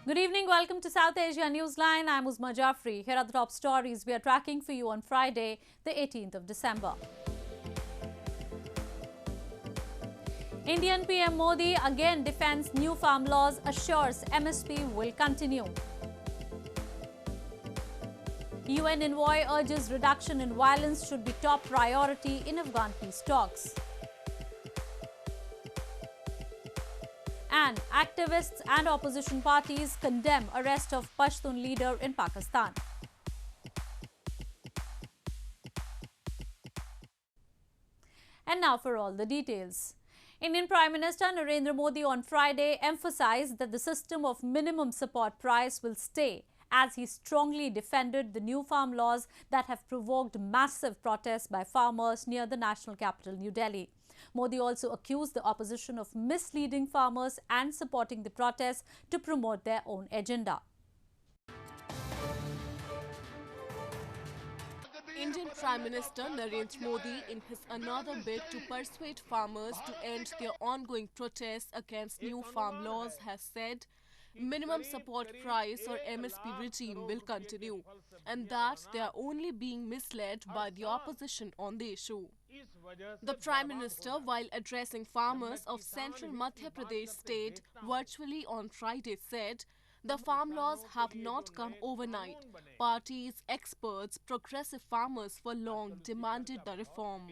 Good evening. Welcome to South Asia Newsline. I'm Uzma Jafri. Here are the top stories we are tracking for you on Friday, the 18th of December. Indian PM Modi again defends new farm laws, assures MSP will continue. UN envoy urges reduction in violence should be top priority in Afghan peace talks. And activists and opposition parties condemn arrest of Pashtun leader in Pakistan. And now for all the details. Indian Prime Minister Narendra Modi on Friday emphasized that the system of minimum support price will stay, as he strongly defended the new farm laws that have provoked massive protests by farmers near the national capital, New Delhi. Modi also accused the opposition of misleading farmers and supporting the protests to promote their own agenda. Indian Prime Minister Narendra Modi, in his another bid to persuade farmers to end their ongoing protests against new farm laws, has said minimum support price or MSP regime will continue, and that they are only being misled by the opposition on the issue. The Prime Minister, while addressing farmers of central Madhya Pradesh state virtually on Friday, said the farm laws have not come overnight. Parties, experts, progressive farmers for long demanded the reform.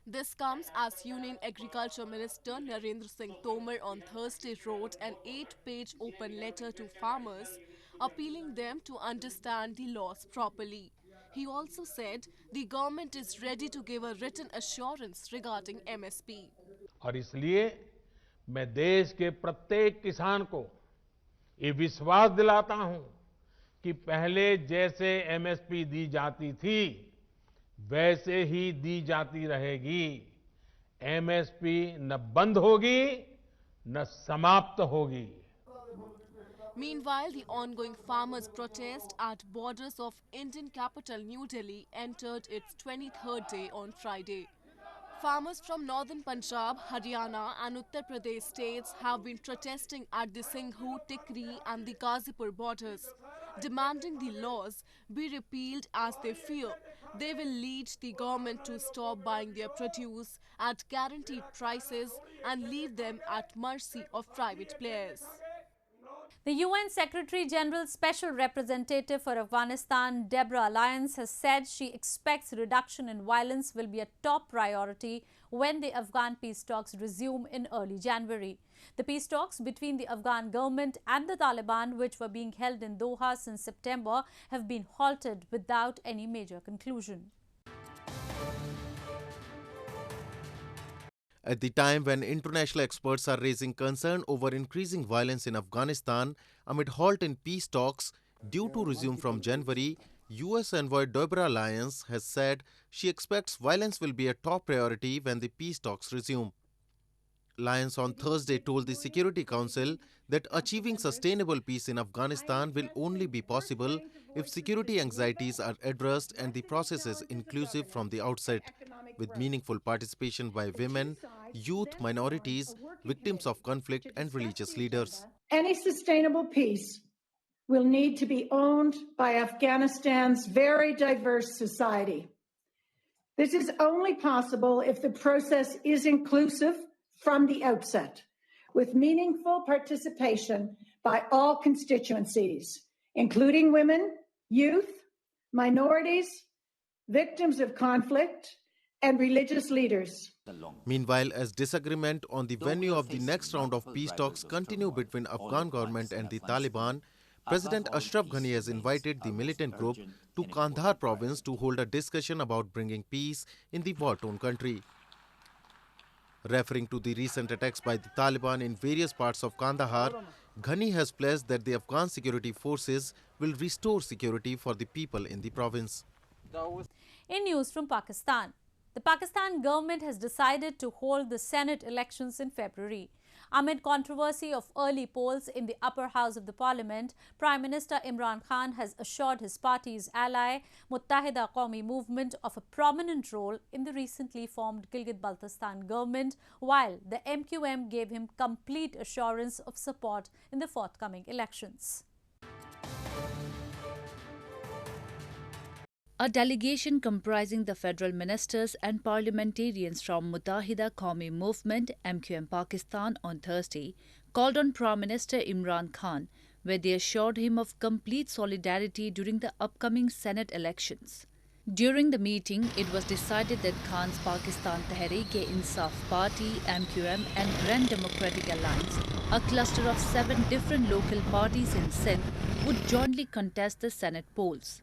This comes as Union Agriculture Minister Narendra Singh Tomar on Thursday wrote an 8-page open letter to farmers, appealing them to understand the laws properly. He also said the government is ready to give a written assurance regarding MSP. और इसलिए मैं देश के प्रत्येक किसान को ये विश्वास दिलाता हूं कि पहले जैसे एमएसपी दी जाती थी वैसे ही दी जाती रहेगी। एमएसपी न बंद होगी न समाप्त होगी। Meanwhile, the ongoing farmers' protest at borders of Indian capital New Delhi entered its 23rd day on Friday. Farmers from northern Punjab, Haryana and Uttar Pradesh states have been protesting at the Singhu, Tikri and the Ghazipur borders, demanding the laws be repealed as they fear they will lead the government to stop buying their produce at guaranteed prices and leave them at mercy of private players. The UN Secretary-General's Special Representative for Afghanistan Deborah Lyons has said she expects reduction in violence will be a top priority when the Afghan peace talks resume in early January. The peace talks between the Afghan government and the Taliban, which were being held in Doha since September, have been halted without any major conclusion. At the time when international experts are raising concern over increasing violence in Afghanistan amid halt in peace talks due to resume from January, US envoy Deborah Lyons has said she expects violence will be a top priority when the peace talks resume. Lyons on Thursday told the Security Council that achieving sustainable peace in Afghanistan will only be possible if security anxieties are addressed and the process is inclusive from the outset, with meaningful participation by women, youth, minorities, victims of conflict and religious leaders. Any sustainable peace will need to be owned by Afghanistan's very diverse society. This is only possible if the process is inclusive from the outset, with meaningful participation by all constituencies, including women, youth, minorities, victims of conflict, and religious leaders. Meanwhile, as disagreement on the venue of the next round of peace talks continue between Afghan government and the Taliban, President Ashraf Ghani has invited the militant group to Kandahar province to hold a discussion about bringing peace in the war-torn country. Referring to the recent attacks by the Taliban in various parts of Kandahar, Ghani has pledged that the Afghan security forces will restore security for the people in the province. In news from Pakistan, the Pakistan government has decided to hold the Senate elections in February. Amid controversy of early polls in the upper house of the parliament, Prime Minister Imran Khan has assured his party's ally, Muttahida Qaumi Movement, of a prominent role in the recently formed Gilgit-Baltistan government, while the MQM gave him complete assurance of support in the forthcoming elections. A delegation comprising the federal ministers and parliamentarians from Muttahida Qaumi Movement (MQM) Pakistan on Thursday called on Prime Minister Imran Khan, where they assured him of complete solidarity during the upcoming Senate elections. During the meeting, it was decided that Khan's Pakistan Tehreek-e-Insaf Party (MQM) and Grand Democratic Alliance, a cluster of 7 different local parties in Sindh, would jointly contest the Senate polls.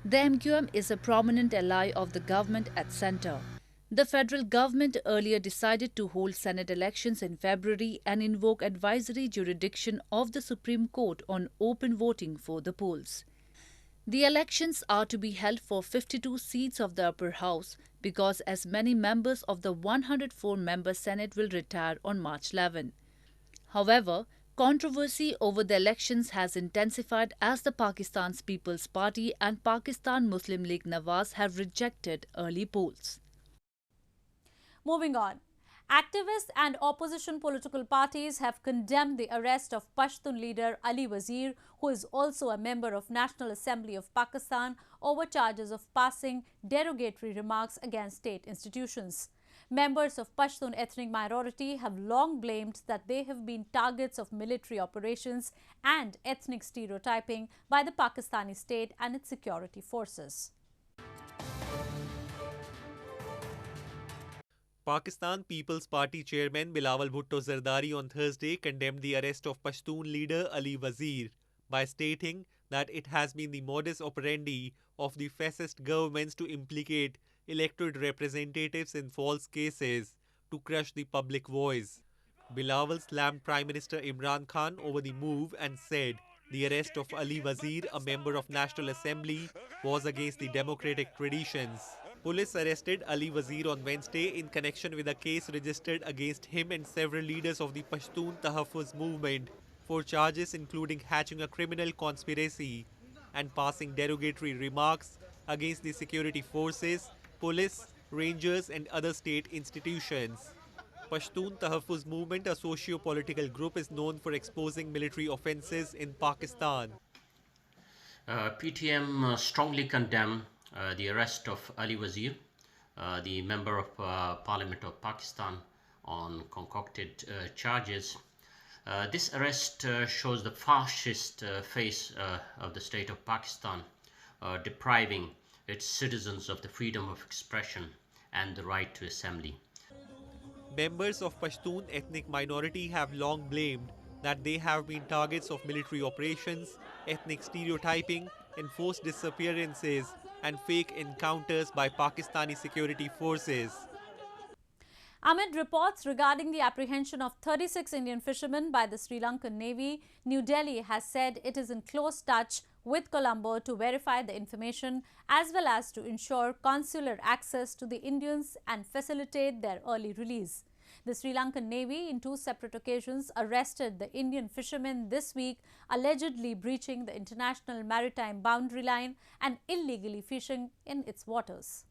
The MQM is a prominent ally of the government at centre. The federal government earlier decided to hold Senate elections in February and invoke advisory jurisdiction of the Supreme Court on open voting for the polls. The elections are to be held for 52 seats of the upper house because as many members of the 104-member Senate will retire on March 11. However, controversy over the elections has intensified as the Pakistan's People's Party and Pakistan Muslim League Nawaz have rejected early polls. Moving on. Activists and opposition political parties have condemned the arrest of Pashtun leader Ali Wazir, who is also a member of National Assembly of Pakistan, over charges of passing derogatory remarks against state institutions. Members of Pashtun ethnic minority have long blamed that they have been targets of military operations and ethnic stereotyping by the Pakistani state and its security forces. Pakistan People's Party chairman Bilawal Bhutto Zardari on Thursday condemned the arrest of Pashtun leader Ali Wazir by stating that it has been the modus operandi of the fascist governments to implicate elected representatives in false cases to crush the public voice. Bilawal slammed Prime Minister Imran Khan over the move and said the arrest of Ali Wazir, a member of National Assembly, was against the democratic traditions. Police arrested Ali Wazir on Wednesday in connection with a case registered against him and several leaders of the Pashtun Tahaffuz movement for charges including hatching a criminal conspiracy and passing derogatory remarks against the security forces, police, rangers and other state institutions. Pashtun Tahaffuz movement, a socio-political group, is known for exposing military offences in Pakistan. PTM strongly condemn the arrest of Ali Wazir, the Member of Parliament of Pakistan, on concocted charges. This arrest shows the fascist face of the state of Pakistan, depriving its citizens of the freedom of expression and the right to assembly. Members of Pashtun ethnic minority have long blamed that they have been targets of military operations, ethnic stereotyping, enforced disappearances and fake encounters by Pakistani security forces. Amid reports regarding the apprehension of 36 Indian fishermen by the Sri Lankan Navy, New Delhi has said it is in close touch with Colombo to verify the information as well as to ensure consular access to the Indians and facilitate their early release. The Sri Lankan Navy, in 2 separate occasions, arrested the Indian fishermen this week, allegedly breaching the international maritime boundary line and illegally fishing in its waters.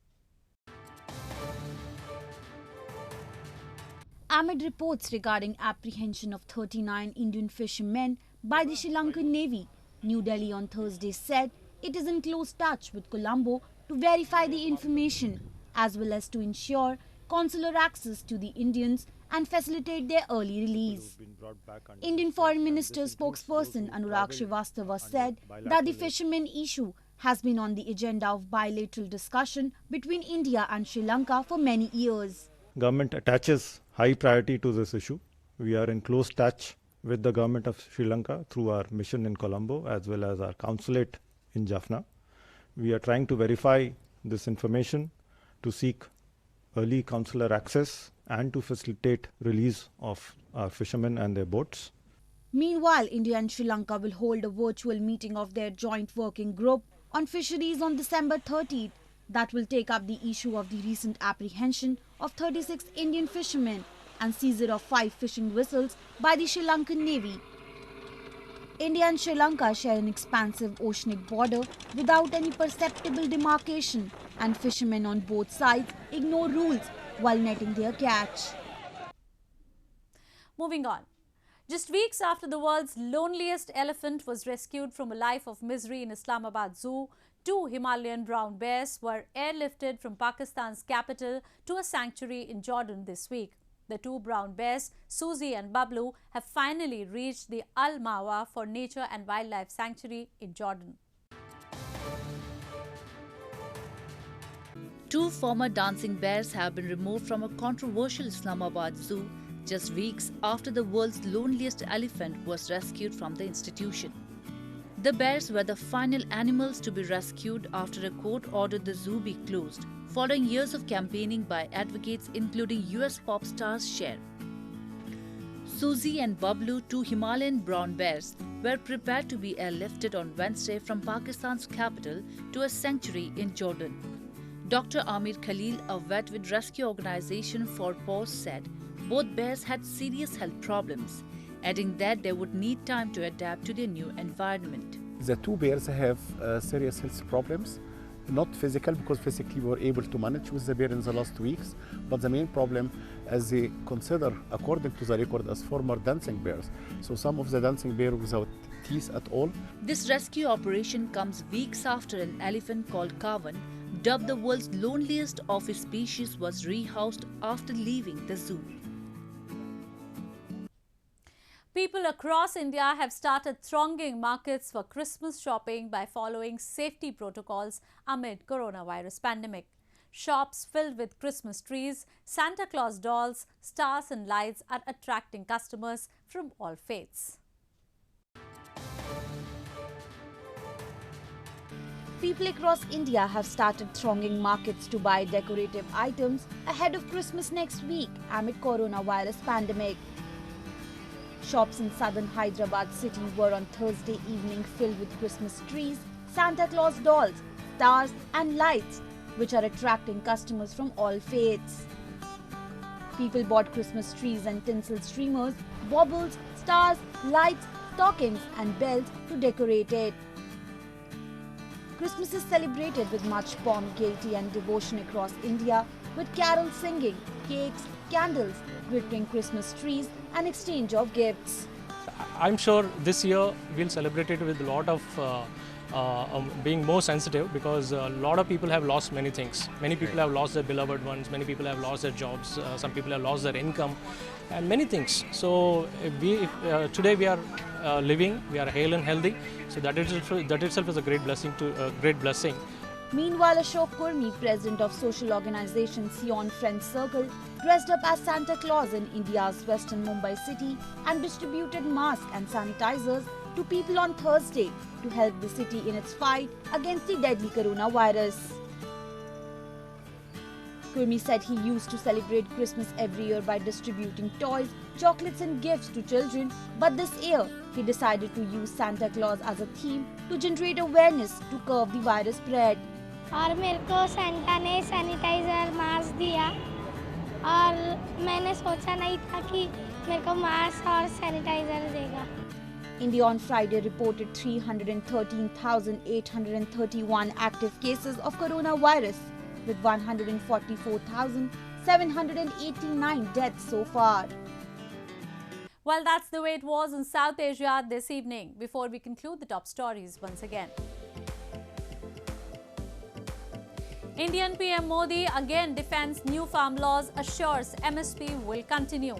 Amid reports regarding apprehension of 39 Indian fishermen by the Sri Lankan Navy, New Delhi on Thursday said it is in close touch with Colombo to verify the information as well as to ensure consular access to the Indians and facilitate their early release. Indian Foreign Minister spokesperson Anurag Srivastava said that the fishermen issue has been on the agenda of bilateral discussion between India and Sri Lanka for many years. Government attaches high priority to this issue. We are in close touch with the government of Sri Lanka through our mission in Colombo as well as our consulate in Jaffna. We are trying to verify this information to seek early consular access and to facilitate release of our fishermen and their boats. Meanwhile, India and Sri Lanka will hold a virtual meeting of their joint working group on fisheries on December 30th that will take up the issue of the recent apprehension of 36 Indian fishermen and seizure of 5 fishing vessels by the Sri Lankan Navy. India and Sri Lanka share an expansive oceanic border without any perceptible demarcation, and fishermen on both sides ignore rules while netting their catch. Moving on. Just weeks after the world's loneliest elephant was rescued from a life of misery in Islamabad Zoo, 2 Himalayan brown bears were airlifted from Pakistan's capital to a sanctuary in Jordan this week. The 2 brown bears, Susie and Bablu, have finally reached the Al Mawa for Nature and Wildlife Sanctuary in Jordan. 2 former dancing bears have been removed from a controversial Islamabad zoo just weeks after the world's loneliest elephant was rescued from the institution. The bears were the final animals to be rescued after a court ordered the zoo be closed, following years of campaigning by advocates including US pop stars Cher. Susie and Bablu, 2 Himalayan brown bears, were prepared to be airlifted on Wednesday from Pakistan's capital to a sanctuary in Jordan. Dr. Amir Khalil, a vet with rescue organization For Paws, said both bears had serious health problems, adding that they would need time to adapt to their new environment. The 2 bears have serious health problems, not physical, because physically we were able to manage with the bear in the last weeks, but the main problem, as they consider, according to the record, as former dancing bears. So some of the dancing bears without teeth at all. This rescue operation comes weeks after an elephant called Kavan, dubbed the world's loneliest of his species, was rehoused after leaving the zoo. People across India have started thronging markets for Christmas shopping by following safety protocols amid coronavirus pandemic. Shops filled with Christmas trees, Santa Claus dolls, stars and lights are attracting customers from all faiths. People across India have started thronging markets to buy decorative items ahead of Christmas next week amid coronavirus pandemic. Shops in southern Hyderabad city were on Thursday evening filled with Christmas trees, Santa Claus dolls, stars and lights, which are attracting customers from all faiths. People bought Christmas trees and tinsel streamers, baubles, stars, lights, stockings and bells to decorate it. Christmas is celebrated with much pomp, gaiety and devotion across India, with carols singing, cakes, candles, glittering Christmas trees and exchange of gifts. I'm sure this year we'll celebrate it with a lot of being more sensitive, because a lot of people have lost many things. Many people have lost their beloved ones, many people have lost their jobs, some people have lost their income and many things. So today we are living, we are hale and healthy, so that itself is a great blessing. Meanwhile, Ashok Kurmi, president of social organization Sion Friends Circle, dressed up as Santa Claus in India's western Mumbai city and distributed masks and sanitizers to people on Thursday to help the city in its fight against the deadly coronavirus. Kurmi said he used to celebrate Christmas every year by distributing toys, chocolates and gifts to children, but this year he decided to use Santa Claus as a theme to generate awareness to curb the virus spread. और मेरे को Santa ने sanitiser mask दिया और मैंने सोचा नहीं था कि मेरे को मास्क और सैनिटाइजर देगा. India on Friday reported 313,831 active cases of coronavirus, with 144,789 deaths so far. Well, that's the way it was in South Asia this evening. Before we conclude the top stories once again. Indian PM Modi again defends new farm laws, assures MSP will continue.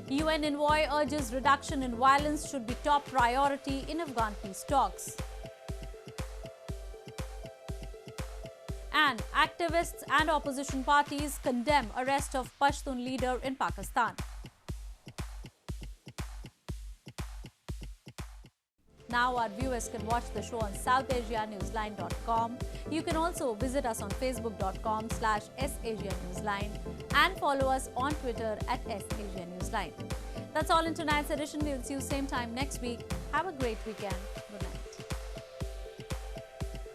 UN envoy urges reduction in violence should be top priority in Afghan peace talks. And activists and opposition parties condemn arrest of Pashtun leader in Pakistan. Now our viewers can watch the show on SouthAsiaNewsline.com. You can also visit us on Facebook.com/SAsiaNewsline and follow us on Twitter @SAsiaNewsline. That's all in tonight's edition. We'll see you same time next week. Have a great weekend.